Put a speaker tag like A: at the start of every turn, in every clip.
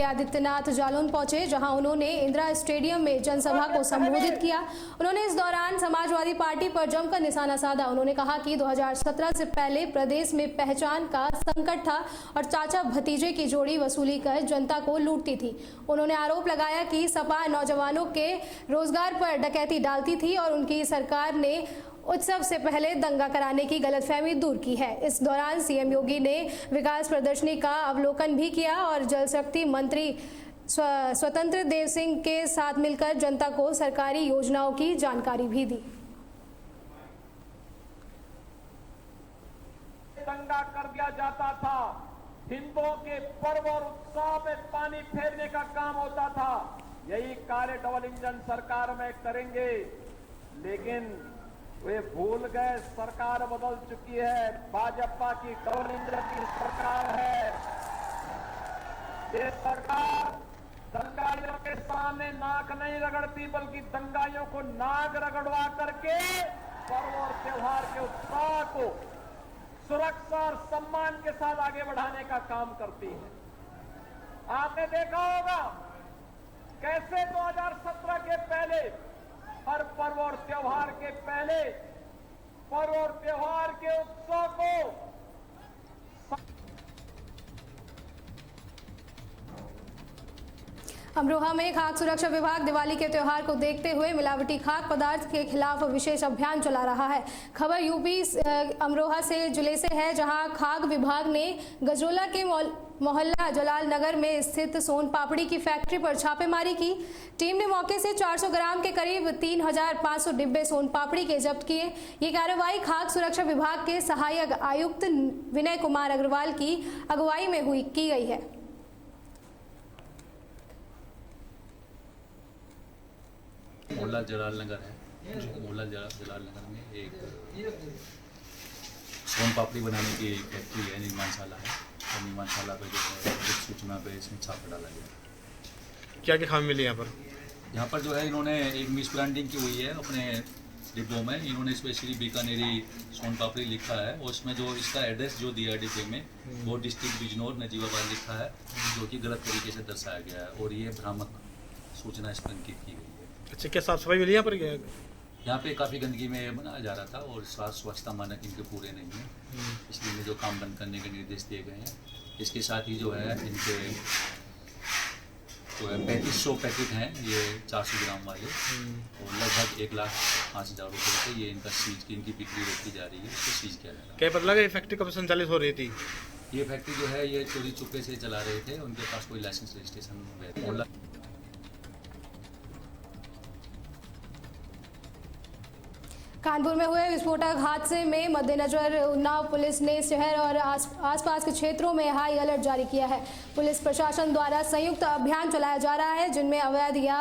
A: आदित्यनाथ जालौन पहुंचे, जहां उन्होंने इंदिरा स्टेडियम में जनसभा को संबोधित किया। उन्होंने इस दौरान समाजवादी पार्टी पर जमकर निशाना साधा। उन्होंने कहा कि 2017 से पहले प्रदेश में पहचान का संकट था और चाचा भतीजे की जोड़ी वसूली कर जनता को लूटती थी। उन्होंने आरोप लगाया कि सपा नौजवानों के रोजगार पर डकैती डालती थी और उनकी सरकार ने उत्सव से पहले दंगा कराने की गलतफहमी दूर की है। इस दौरान सीएम योगी ने विकास प्रदर्शनी का अवलोकन भी किया और जल शक्ति मंत्री स्वतंत्र देव सिंह के साथ मिलकर जनता को सरकारी योजनाओं की जानकारी भी दी।
B: दंगा कर दिया जाता था, हिंदुओं के पर्व और उत्सव में पानी फेरने का काम होता था। यही कार्य डबल इंजन सरकार में करेंगे, लेकिन वे भूल गए सरकार बदल चुकी है। भाजपा की डबल इंजन की सरकार है। ये सरकार दंगाइयों के सामने नाक नहीं रगड़ती, बल्कि दंगाइयों को नाक रगड़वा करके पर्व और त्योहार के उत्साह को सुरक्षा और सम्मान के साथ आगे बढ़ाने का काम करती है। आपने देखा होगा कैसे 2017 के पहले हर पर्व और त्योहार के पहले पर्व और त्योहार के उत्सव को
A: अमरोहा में खाद्य सुरक्षा विभाग दिवाली के त्योहार को देखते हुए मिलावटी खाद्य पदार्थ के खिलाफ विशेष अभियान चला रहा है। खबर यूपी अमरोहा से जुले से है, जहां खाद्य विभाग ने गजरोला के मोहल्ला जलाल नगर में स्थित सोन पापड़ी की फैक्ट्री पर छापेमारी की। टीम ने मौके से 400 ग्राम के करीब 3500 डिब्बे सोन पापड़ी के जब्त किए। ये कार्रवाई खाद्य सुरक्षा विभाग के सहायक आयुक्त विनय कुमार अग्रवाल की अगुवाई में की गई है।
C: मोहल्ला जलाल नगर है। मोहल्ला जलाल नगर में एक सोन पापड़ी बनाने की एक फैक्ट्री है, निर्माणशाला है। और निर्माणशाला पे जो है एक सूचना पे इसमें छापा डाला गया।
D: क्या क्या खामी मिली यहाँ पर?
C: यहाँ पर जो है इन्होंने एक मिस ब्रांडिंग की हुई है अपने डिब्बों में। इन्होंने स्पेशली बीकानेरी सोन पापड़ी लिखा है और उसमें जो इसका एड्रेस जो दिया है डिब्बे में वो डिस्ट्रिक्ट बिजनौर नजीबाबाद लिखा है, जो कि गलत तरीके से दर्शाया गया है और ये भ्रामक सूचना इस पर अंकित की गई है।
D: अच्छा, क्या साफ सफाई मिली यहाँ पर?
C: यहाँ पे काफ़ी गंदगी में बनाया जा रहा था और स्वच्छता मानक इनके पूरे नहीं हैं, इसलिए इन्हें जो काम बंद करने के निर्देश दिए गए हैं। इसके साथ ही जो है इनके जो है 3500 पैकेट हैं ये 400 ग्राम वाले और लगभग 1,05,000 रुपये से ये इनका सीज की इनकी बिक्री रोकी जा रही है, इसको सीज किया जा रहा है।
D: क्या पता लगा ये फैक्ट्री कब संचालित हो रही थी?
C: ये फैक्ट्री जो है ये चोरी चुपके से चला रहे थे, उनके पास कोई लाइसेंस रजिस्ट्रेशन।
A: कानपुर में हुए विस्फोटक हादसे में मद्देनजर उन्नाव पुलिस ने शहर और आसपास के क्षेत्रों में हाई अलर्ट जारी किया है। पुलिस प्रशासन द्वारा संयुक्त अभियान चलाया जा रहा है, जिनमें अवैध या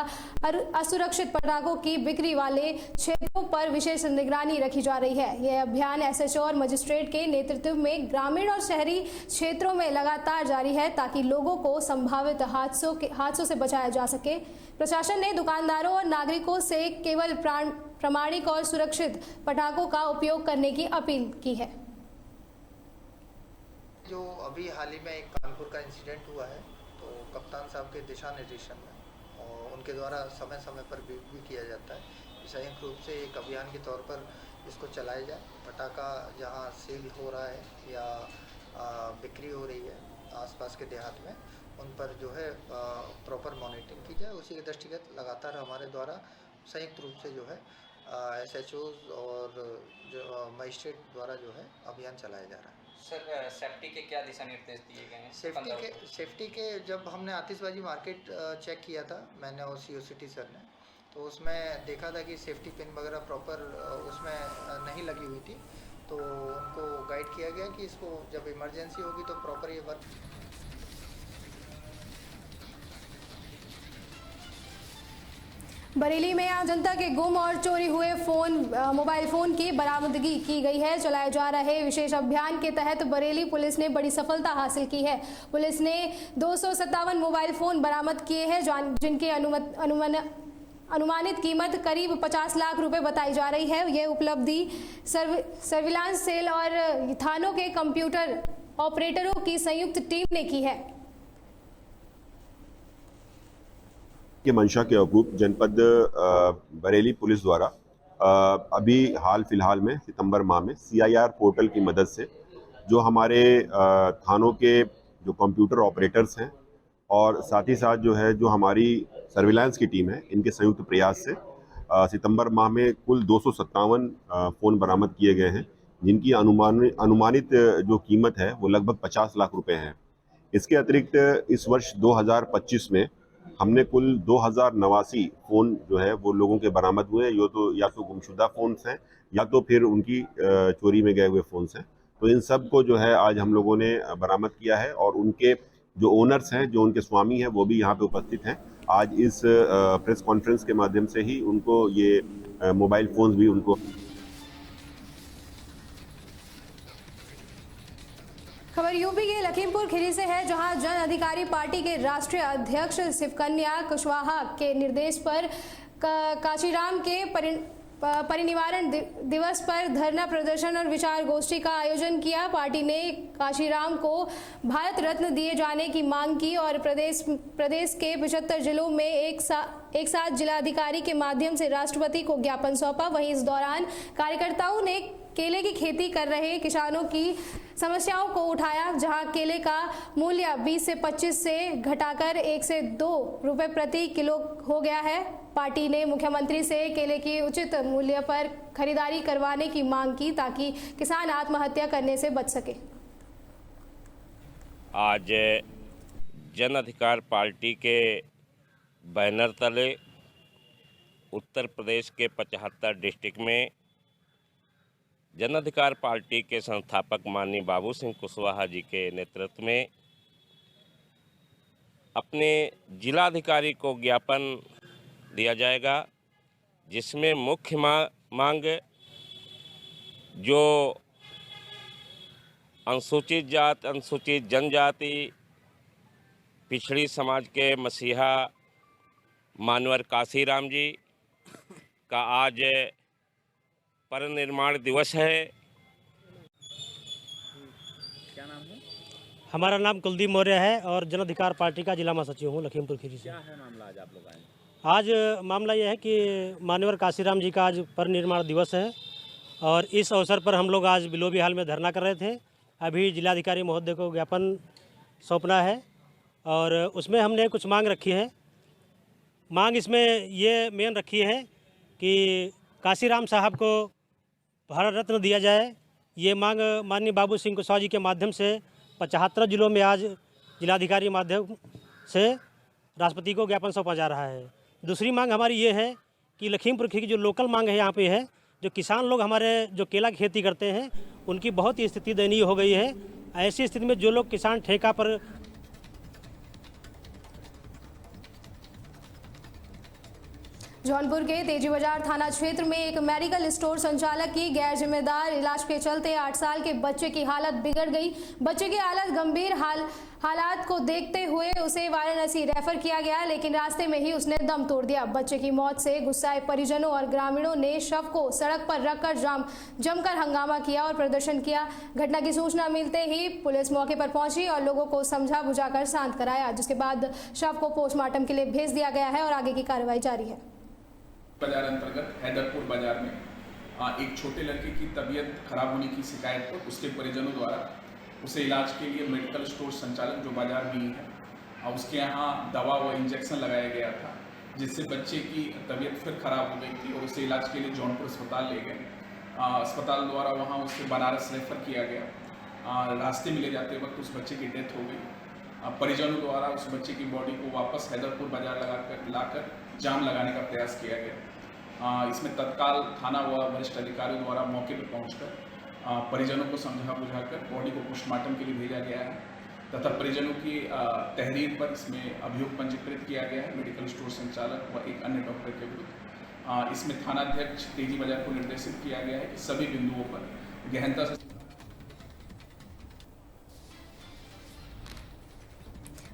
A: असुरक्षित पटाखों की बिक्री वाले क्षेत्रों पर विशेष निगरानी रखी जा रही है। यह अभियान एसएचओ और मजिस्ट्रेट के नेतृत्व में ग्रामीण और शहरी क्षेत्रों में लगातार जारी है, ताकि लोगों को संभावित हादसों से बचाया जा सके। प्रशासन ने दुकानदारों और नागरिकों से केवल प्रामाणिक और सुरक्षित पटाखों का उपयोग करने की अपील की है।
E: जो अभी हाल ही में एक कानपुर का इंसिडेंट हुआ है, तो कप्तान साहब के दिशा निर्देशन में और उनके द्वारा समय समय पर भी किया जाता है। संयुक्त रूप से एक अभियान के तौर पर इसको चलाया जाए। पटाखा जहां सेल हो रहा है या बिक्री हो रही है आसपास के देहात में, उन पर जो है प्रॉपर मॉनिटरिंग की जाए। उसी के दृष्टिगत लगातार हमारे द्वारा संयुक्त रूप से जो है एसएचओज और जो मजिस्ट्रेट द्वारा जो है अभियान चलाया जा रहा है।
F: सर, सेफ्टी के क्या दिशा निर्देश दिए गए हैं?
E: सेफ्टी के जब हमने आतिशबाजी मार्केट चेक किया था, मैंने और सीओसीटी सर ने, तो उसमें देखा था कि सेफ्टी पिन वगैरह प्रॉपर उसमें नहीं लगी हुई थी, तो उनको गाइड किया गया कि इसको जब इमरजेंसी होगी तो प्रॉपर ये वर्क।
A: बरेली में आज जनता के गुम और चोरी हुए मोबाइल फोन की बरामदगी की गई है। चलाए जा रहे विशेष अभियान के तहत बरेली पुलिस ने बड़ी सफलता हासिल की है। पुलिस ने 257 मोबाइल फोन बरामद किए हैं, जिनकी अनुमानित कीमत करीब 50 लाख रुपए बताई जा रही है। यह उपलब्धि सर्विलांस सेल और थानों के कंप्यूटर ऑपरेटरों की संयुक्त टीम ने की है।
G: आपके मंशा के अनुरूप जनपद बरेली पुलिस द्वारा अभी हाल फिलहाल में सितंबर माह में CIR पोर्टल की मदद से जो हमारे थानों के जो कंप्यूटर ऑपरेटर्स हैं और साथ ही साथ जो है जो हमारी सर्विलांस की टीम है, इनके संयुक्त प्रयास से सितंबर माह में कुल 257 फ़ोन बरामद किए गए हैं, जिनकी अनुमानित जो कीमत है वो लगभग 50 लाख रुपए है। इसके अतिरिक्त इस वर्ष 2025 में हमने कुल 2089 फ़ोन जो है वो लोगों के बरामद हुए, या तो गुमशुदा फ़ोन्स हैं या तो फिर उनकी चोरी में गए हुए फ़ोन्स हैं। तो इन सब को जो है आज हम लोगों ने बरामद किया है और उनके जो ओनर्स हैं, जो उनके स्वामी हैं, वो भी यहाँ पे उपस्थित हैं। आज इस प्रेस कॉन्फ्रेंस के माध्यम से ही उनको ये मोबाइल फ़ोन्स भी उनको
A: खबर यूपी के लखीमपुर खीरी से है, जहां जन अधिकारी पार्टी के राष्ट्रीय अध्यक्ष शिवकन्या कुशवाहा के निर्देश पर काशीराम के परिनिवारण दिवस पर धरना प्रदर्शन और विचार गोष्ठी का आयोजन किया। पार्टी ने काशीराम को भारत रत्न दिए जाने की मांग की और प्रदेश के 75 जिलों में एक साथ जिलाधिकारी के माध्यम से राष्ट्रपति को ज्ञापन सौंपा। वहीं इस दौरान कार्यकर्ताओं ने केले की खेती कर रहे किसानों की समस्याओं को उठाया, जहां केले का मूल्य 20 से 25 से घटाकर 1 से 2 रुपए प्रति किलो हो गया है। पार्टी ने मुख्यमंत्री से केले की उचित मूल्य पर खरीदारी करवाने की मांग की ताकि किसान आत्महत्या करने से बच सके।
H: आज जन अधिकार पार्टी के बैनर तले उत्तर प्रदेश के 75 डिस्ट्रिक्ट में जन अधिकार पार्टी के संस्थापक माननीय बाबू सिंह कुशवाहा जी के नेतृत्व में अपने जिलाधिकारी को ज्ञापन दिया जाएगा, जिसमें मुख्य मांग जो अनुसूचित जाति, अनुसूचित जनजाति, पिछड़ी समाज के मसीहा मानवर काशीराम जी का आज परिनिर्वाण दिवस है।
D: क्या नाम है?
I: हमारा नाम कुलदीप मौर्य है और जन अधिकार पार्टी का जिला महासचिव हूँ लखीमपुर खीरी से।
D: क्या है मामला आज आप लोग आए?
I: आज मामला यह है कि मानवर काशीराम जी का आज परिनिर्वाण दिवस है और इस अवसर पर हम लोग आज बिलोबी हाल में धरना कर रहे थे। अभी जिलाधिकारी महोदय को ज्ञापन सौंपना है और उसमें हमने कुछ मांग रखी है। मांग इसमें ये मेन रखी है कि काशीराम साहब को भारत रत्न दिया जाए। ये मांग माननीय बाबू सिंह कुशवाहा जी के माध्यम से 75 जिलों में आज जिलाधिकारी माध्यम से राष्ट्रपति को ज्ञापन सौंपा जा रहा है। दूसरी मांग हमारी ये है कि लखीमपुर खीरी की जो लोकल मांग है यहाँ पे है, जो किसान लोग हमारे जो केला की खेती करते हैं उनकी बहुत ही स्थिति दयनीय हो गई है। ऐसी स्थिति में जो लोग किसान ठेका पर
A: जौनपुर के तेजी बाजार थाना क्षेत्र में एक मेडिकल स्टोर संचालक की गैर जिम्मेदार इलाज के चलते 8 साल के बच्चे की हालत बिगड़ गई। बच्चे की हालत गंभीर हालात को देखते हुए उसे वाराणसी रेफर किया गया, लेकिन रास्ते में ही उसने दम तोड़ दिया। बच्चे की मौत से गुस्साए परिजनों और ग्रामीणों ने शव को सड़क पर रखकर जमकर हंगामा किया और प्रदर्शन किया। घटना की सूचना मिलते ही पुलिस मौके पर पहुंची और लोगों को समझा बुझाकर शांत कराया, जिसके बाद शव को पोस्टमार्टम के लिए भेज दिया गया है और आगे की कार्रवाई जारी है।
J: बाजार अंतर्गत हैदरपुर बाजार में एक छोटे लड़के की तबीयत खराब होने की शिकायत पर उसके परिजनों द्वारा उसे इलाज के लिए मेडिकल स्टोर संचालक जो बाजार में ही है उसके यहाँ दवा व इंजेक्शन लगाया गया था, जिससे बच्चे की तबीयत फिर खराब हो गई थी और उसे इलाज के लिए जौनपुर अस्पताल ले गए। अस्पताल द्वारा वहाँ उसे बनारस रेफर किया गया। रास्ते में ले जाते वक्त उस बच्चे की डेथ हो गई। परिजनों द्वारा उस बच्चे की बॉडी को वापस हैदरपुर बाजार लाकर जाम लगाने का प्रयास किया गया। इसमें तत्काल थाना व वरिष्ठ अधिकारियों द्वारा मौके पर पहुंचकर परिजनों को समझा बुझाकर बॉडी को पोस्टमार्टम के लिए भेजा गया है तथा परिजनों की तहरीर पर इसमें अभियोग पंजीकृत किया गया है मेडिकल स्टोर संचालक व एक अन्य डॉक्टर के विरुद्ध। इसमें थानाध्यक्ष तेजी बाजार को निर्देशित किया गया है कि सभी बिंदुओं पर गहनता से।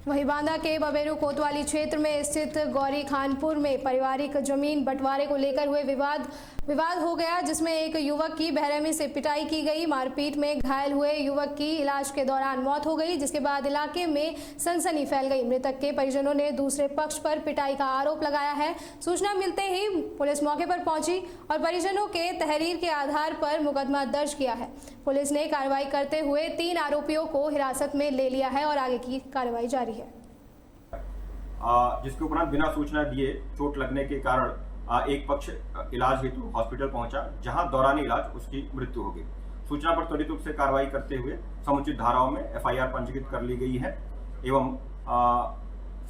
A: वहीं बांदा के बबेरू कोतवाली क्षेत्र में स्थित गौरी खानपुर में पारिवारिक जमीन बंटवारे को लेकर हुए विवाद विवाद हो गया जिसमें एक युवक की बेरहमी से पिटाई की गई। मारपीट में घायल हुए युवक की इलाज के दौरान मौत हो गई, जिसके बाद इलाके में सनसनी फैल गई। मृतक के परिजनों ने दूसरे पक्ष पर पिटाई का आरोप लगाया है। सूचना मिलते ही पुलिस मौके पर पहुंची और परिजनों के तहरीर के आधार पर मुकदमा दर्ज किया है। पुलिस ने कार्रवाई करते हुए 3 आरोपियों को हिरासत में ले लिया है और आगे की कार्रवाई जारी है।
K: जिसके उपरांत बिना सूचना दिए चोट लगने के कारण एक पक्ष इलाज हेतु हॉस्पिटल पहुंचा, जहां दौरान इलाज उसकी मृत्यु हो गई। सूचना पर त्वरित रूप से कार्रवाई करते हुए समुचित धाराओं में एफआईआर पंजीकृत कर ली गई है एवं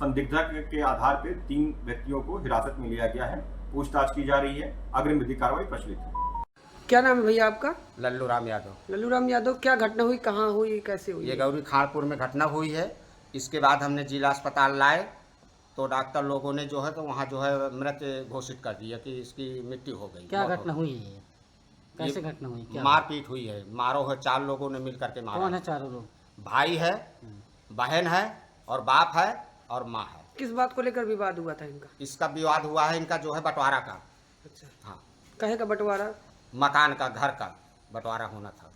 K: संदिग्ध के आधार पर 3 व्यक्तियों को हिरासत में लिया गया है। पूछताछ की जा रही है। अग्रिम विधिक कार्रवाई प्रचलित है।
L: क्या नाम है भैया आपका?
M: लल्लू राम यादव।
L: लल्लू राम यादव, क्या घटना हुई, कहाँ हुई, कैसे हुई?
M: ये गौरी खानपुर में घटना हुई है। इसके बाद हमने जिला अस्पताल लाए तो डॉक्टर लोगों ने जो है तो वहाँ जो है मृत घोषित कर दिया कि इसकी मृत्यु हो गई।
L: क्या घटना हुई है? कैसे घटना हुई? क्या
M: मारपीट हुई है। मारो है 4 लोगों ने मिल करके मारा।
L: कौन है 4 लोग?
M: भाई है, बहन है और बाप है और माँ है।
L: किस बात को लेकर विवाद हुआ था इनका?
M: इसका विवाद हुआ है इनका जो है बंटवारा का।
L: अच्छा,
M: हाँ।
L: कहे का बंटवारा?
M: मकान का, घर का बंटवारा होना था।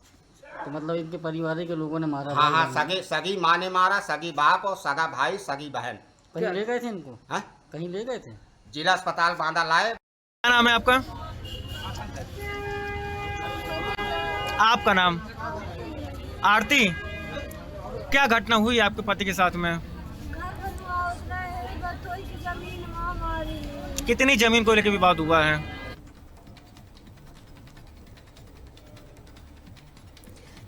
L: तो मतलब इनके परिवार के लोगों ने मारा?
M: हाँ, सगी माँ ने मारा, सगी बाप और सगा भाई, सगी बहन।
L: कहीं ले गए थे इनको?
M: हाँ,
L: कहीं ले गए थे?
M: जिला अस्पताल बांदा लाए।
N: क्या नाम है आपका? आपका नाम? आरती। क्या घटना हुई आपके पति के साथ में? कितनी जमीन को लेकर विवाद हुआ है?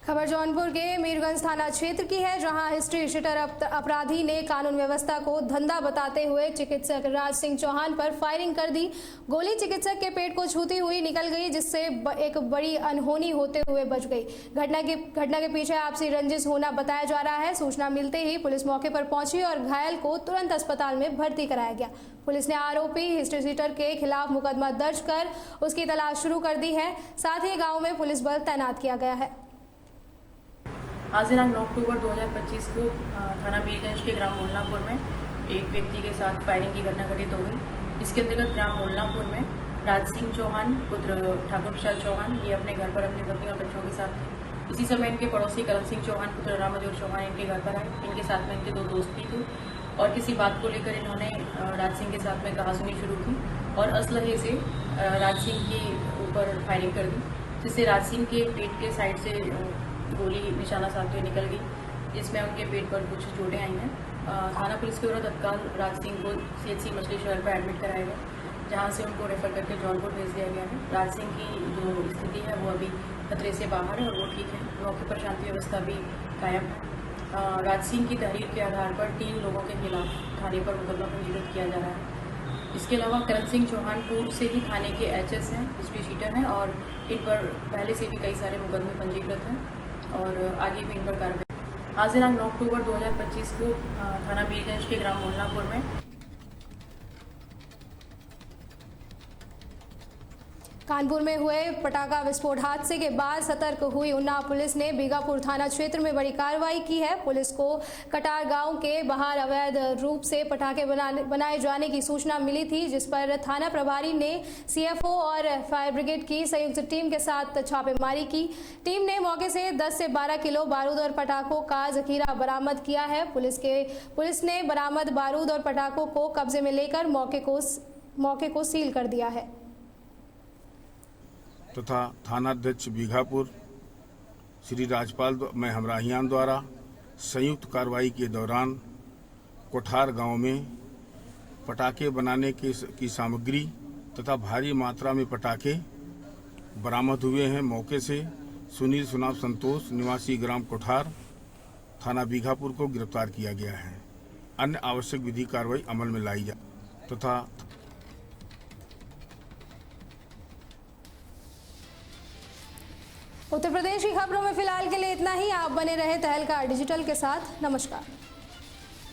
A: खबर जौनपुर के मीरगंज थाना क्षेत्र की है, जहां हिस्ट्री शीटर अपराधी ने कानून व्यवस्था को धंधा बताते हुए चिकित्सक राज सिंह चौहान पर फायरिंग कर दी। गोली चिकित्सक के पेट को छूती हुई निकल गई, जिससे एक बड़ी अनहोनी होते हुए बच गई। घटना के पीछे आपसी रंजिश होना बताया जा रहा है। सूचना मिलते ही पुलिस मौके पर पहुंची और घायल को तुरंत अस्पताल में भर्ती कराया गया। पुलिस ने आरोपी हिस्ट्री शीटर के खिलाफ मुकदमा दर्ज कर उसकी तलाश शुरू कर दी है। साथ ही गाँव में पुलिस बल तैनात किया गया है।
O: आज दिनांक 9 अक्टूबर 2025 को थाना मीरगंज के ग्राम मोलनापुर में एक व्यक्ति के साथ फायरिंग की घटना घटित हो गई। इसके अंतर्गत ग्राम मोलनापुर में राज सिंह चौहान पुत्र ठाकुर विशाल चौहान ये अपने घर पर अपनी पत्नी और बच्चों के साथ थे। इसी समय इनके पड़ोसी करम सिंह चौहान पुत्र रामदेव चौहान इनके घर पर आए। इनके साथ में इनके 2 दोस्त भी थे और किसी बात को लेकर इन्होंने राज सिंह के साथ में कहासुनी शुरू की और असलहे से राज सिंह के ऊपर फायरिंग कर दी, जिससे राज सिंह के पेट के साइड से गोली निशाना साधते हुए निकल गई, जिसमें उनके पेट पर कुछ चोटें आई हैं। थाना पुलिस के द्वारा तत्काल राज सिंह को CHC मछली शहर पर एडमिट कराया गया, जहां से उनको रेफर करके जौनपुर भेज दिया गया है। राज सिंह की जो स्थिति है वो अभी खतरे से बाहर है और वो ठीक है। मौके पर शांति व्यवस्था भी कायम है। राज सिंह की तहरीर के आधार पर 3 लोगों के खिलाफ थाने पर मुकदमा पंजीकृत किया जा रहा है। इसके अलावा करण सिंह चौहान पूर्व से ही थाने के HS हैं, हिस्ट्री शीटर हैं और इन पर पहले से भी कई सारे मुकदमे पंजीकृत हैं और आगे भी इन पर कार्रवाई। आज दिनांक 9 अक्टूबर 2025 को थाना मीरगंज के ग्राम मोलनापुर में
A: कानपुर में हुए पटाखा विस्फोट हादसे के बाद सतर्क हुई उन्नाव पुलिस ने बीघापुर थाना क्षेत्र में बड़ी कार्रवाई की है। पुलिस को कटार गांव के बाहर अवैध रूप से पटाखे बनाए जाने की सूचना मिली थी, जिस पर थाना प्रभारी ने CFO और फायर ब्रिगेड की संयुक्त टीम के साथ छापेमारी की। टीम ने मौके से 10 से 12 किलो बारूद और पटाखों का जखीरा बरामद किया है। पुलिस ने बरामद बारूद और पटाखों को कब्जे में लेकर मौके को सील कर दिया है।
P: तथा थानाध्यक्ष बीघापुर श्री राजपाल में हमराहियान द्वारा संयुक्त कार्रवाई के दौरान कोठार गांव में पटाखे बनाने की सामग्री तथा भारी मात्रा में पटाखे बरामद हुए हैं। मौके से सुनील सुनाव संतोष निवासी ग्राम कोठार थाना बीघापुर को गिरफ्तार किया गया है। अन्य आवश्यक विधि कार्रवाई अमल में लाई जा तथा
A: उत्तर प्रदेश की खबरों में फिलहाल के लिए इतना ही। आप बने रहे तहलका डिजिटल के साथ। नमस्कार।